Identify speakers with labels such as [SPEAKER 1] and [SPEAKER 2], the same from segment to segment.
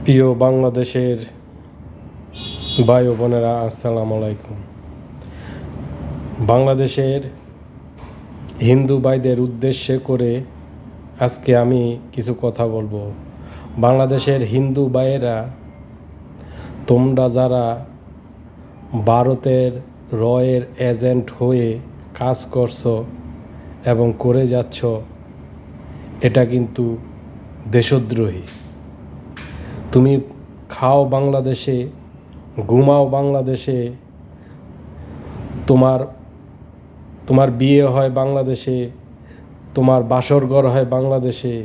[SPEAKER 1] প্রিয় বাংলাদেশের ভাই ও বোনেরা, আসসালামু আলাইকুম। বাংলাদেশের হিন্দু ভাইদের উদ্দেশ্যে করে আজকে আমি কিছু কথা বলবো। বাংলাদেশের হিন্দু ভাইয়েরা, তোমরা যারা ভারতের রয়ের এজেন্ট হয়ে কাজ করছো এবং করে যাচ্ছ, এটা কিন্তু দেশদ্রোহী। তুমি খাও বাংলাদেশে, ঘুমাও বাংলাদেশে, তোমার বিয়ে হয় বাংলাদেশে, তোমার বাসর ঘর হয় বাংলাদেশে,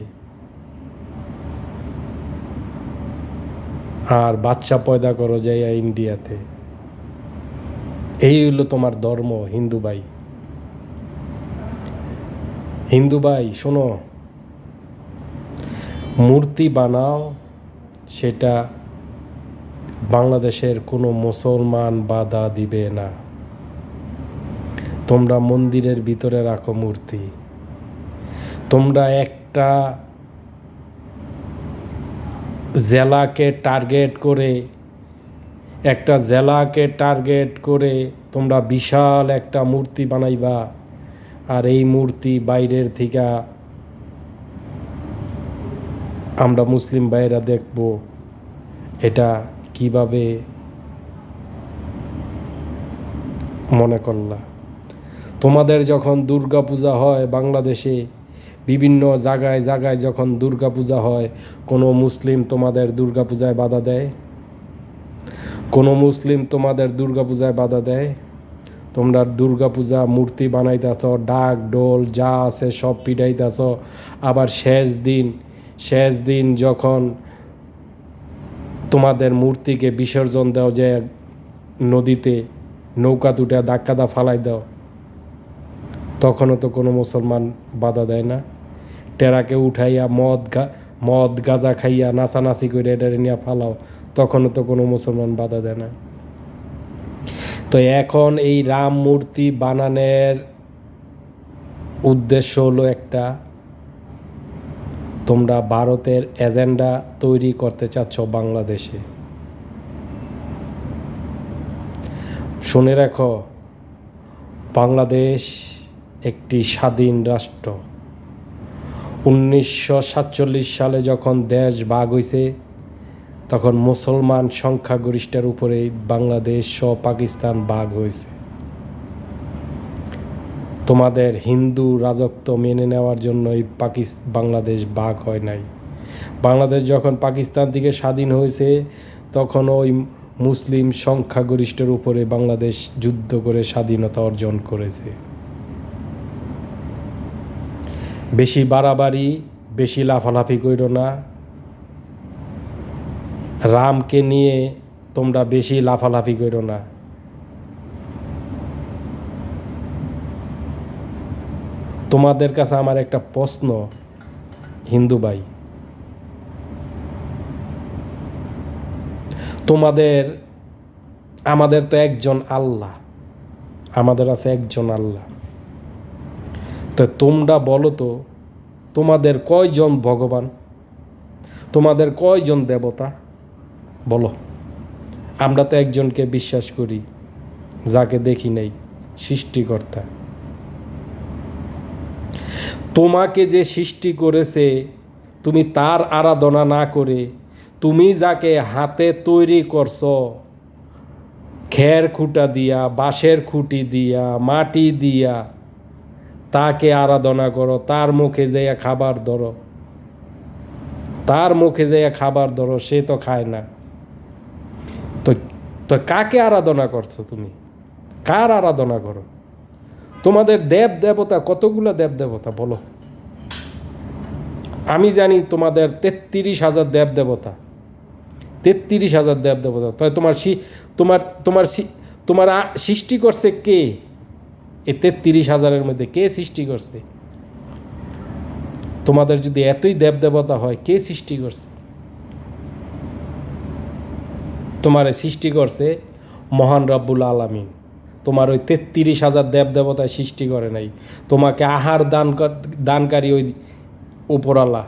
[SPEAKER 1] আর বাচ্চা পয়দা করো যাইয়া ইন্ডিয়াতে। এই হলো তোমার ধর্ম। হিন্দু ভাই, হিন্দু ভাই শোনো, মূর্তি বানাও, সেটা বাংলাদেশের কোনো মুসলমান বাধা দিবে না। তোমরা মন্দিরের ভিতরে রাখো মূর্তি। তোমরা একটা জেলাকে টার্গেট করে তোমরা বিশাল একটা মূর্তি বানাইবা, আর এই মূর্তি বাইরের থেকে আমরা মুসলিম ভাইয়েরা দেখব এটা কিভাবে মনে করলা। তোমাদের যখন দুর্গা পূজা হয় বাংলাদেশে, বিভিন্ন জায়গায় জায়গায় যখন দুর্গা পূজা হয়, কোনো মুসলিম তোমাদের দুর্গা পূজায় বাধা দেয়? কোনো মুসলিম তোমাদের দুর্গা পূজায় বাধা দেয়? তোমরা দুর্গা পূজা মূর্তি বানাইতেছ, ডাক ডোল যা আছে সব পিটাইতেছ, আবার শেষ দিন যখন তোমাদের মূর্তিকে বিসর্জন দাও, যে নদীতে নৌকা দুটা ধাক্কা ফালাই দাও, তখনও তো কোনো মুসলমান বাধা দেয় না। টেরাকে উঠাইয়া মদ গাঁজা খাইয়া নাচানাচি করে এটা নিয়ে ফালাও, তখনও তো কোনো মুসলমান বাধা দেয় না। তো এখন এই রাম মূর্তি বানানোর উদ্দেশ্য হলো একটা, তোমরা ভারতের এজেন্ডা তৈরি করতে চাচ্ছ বাংলাদেশে। শুনে রাখো, বাংলাদেশ একটি স্বাধীন রাষ্ট্র। 1947 সালে যখন দেশ ভাগ হয়েছে, তখন মুসলমান সংখ্যাগরিষ্ঠের উপরে বাংলাদেশ সহ পাকিস্তান ভাগ হয়েছে। তোমাদের হিন্দু রাজত্ব মেনে নেওয়ার জন্যই বাংলাদেশ ভাগ হয় নাই। বাংলাদেশ যখন পাকিস্তান থেকে স্বাধীন হয়েছে, তখন ওই মুসলিম সংখ্যাগরিষ্ঠের উপরে বাংলাদেশ যুদ্ধ করে স্বাধীনতা অর্জন করেছে। বেশি বাড়াবাড়ি, বেশি লাফালাফি করো না। রামকে নিয়ে তোমরা বেশি লাফালাফি করো না। তোমাদের কাছে আমার একটা প্রশ্ন, হিন্দু ভাই, আমাদের তো একজন আল্লাহ, আমাদের আছে একজন আল্লাহ। তো তোমরা বলো তো, তোমাদের কয়জন ভগবান, তোমাদের কয়জন দেবতা বলো? আমরা তো একজনকে বিশ্বাস করি, যাকে দেখি নাই, সৃষ্টিকর্তা। তোমাকে যে সৃষ্টি করেছে, তুমি তার আরাধনা না করে তুমি যাকে হাতে তৈরি করছো, খের খুঁটা দিয়া, বাঁশের খুঁটি দিয়া, মাটি দিয়া, তাকে আরাধনা করো। তার মুখে যাইয়া খাবার ধরো, সে তো খায় না। তো কাকে আরাধনা করছো তুমি? কার আরাধনা করো? তোমাদের দেব দেবতা কতগুলো দেব দেবতা বলো? আমি জানি তোমাদের 33,000 দেব দেবতা, 33,000 দেব দেবতা। তাই তোমার সৃষ্টি করছে কে? এই 33,000-এর মধ্যে কে সৃষ্টি করছে? তোমাদের যদি এতই দেব দেবতা হয়, কে সৃষ্টি করছে? তোমার সৃষ্টি করছে মহান রব্বুল আলামিন। তোমার ওই 33,000 দেব দেবতায় সৃষ্টি করে নাই। তোমাকে আহার দানকারী ওই উপরালা,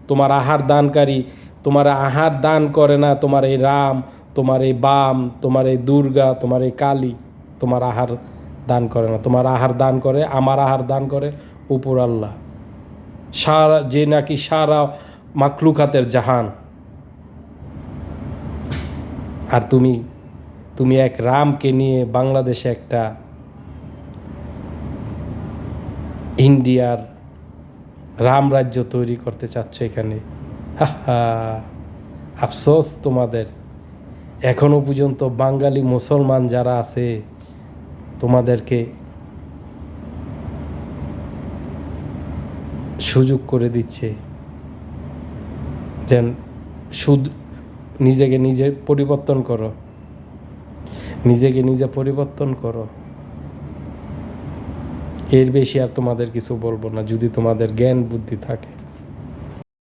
[SPEAKER 1] তোমার আহার দানকারী তোমার আহার দান করে না তোমার এই রাম, তোমার এই বাম, তোমার এই দুর্গা, তোমার এই কালী, তোমার আহার দান করে না। তোমার আহার দান করে, আমার আহার দান করে উপর আল্লাহ, সারা যে নাকি সারা মাখলুকাতের জাহান। আর তুমি এক রামকে নিয়ে বাংলাদেশে একটা ইন্ডিয়ার রাম রাজ্য তৈরি করতে চাচ্ছ এখানে। আফসোস তোমাদের, এখনো পর্যন্ত বাঙালি মুসলমান যারা আছে তোমাদেরকে সুযোগ করে দিচ্ছে যেন নিজেকে নিজে পরিবর্তন করো, নিজেকে নিজে পরিবর্তন করো। এর বেশি আর তোমাদের কিছু বলবো না, যদি তোমাদের জ্ঞান বুদ্ধি থাকে।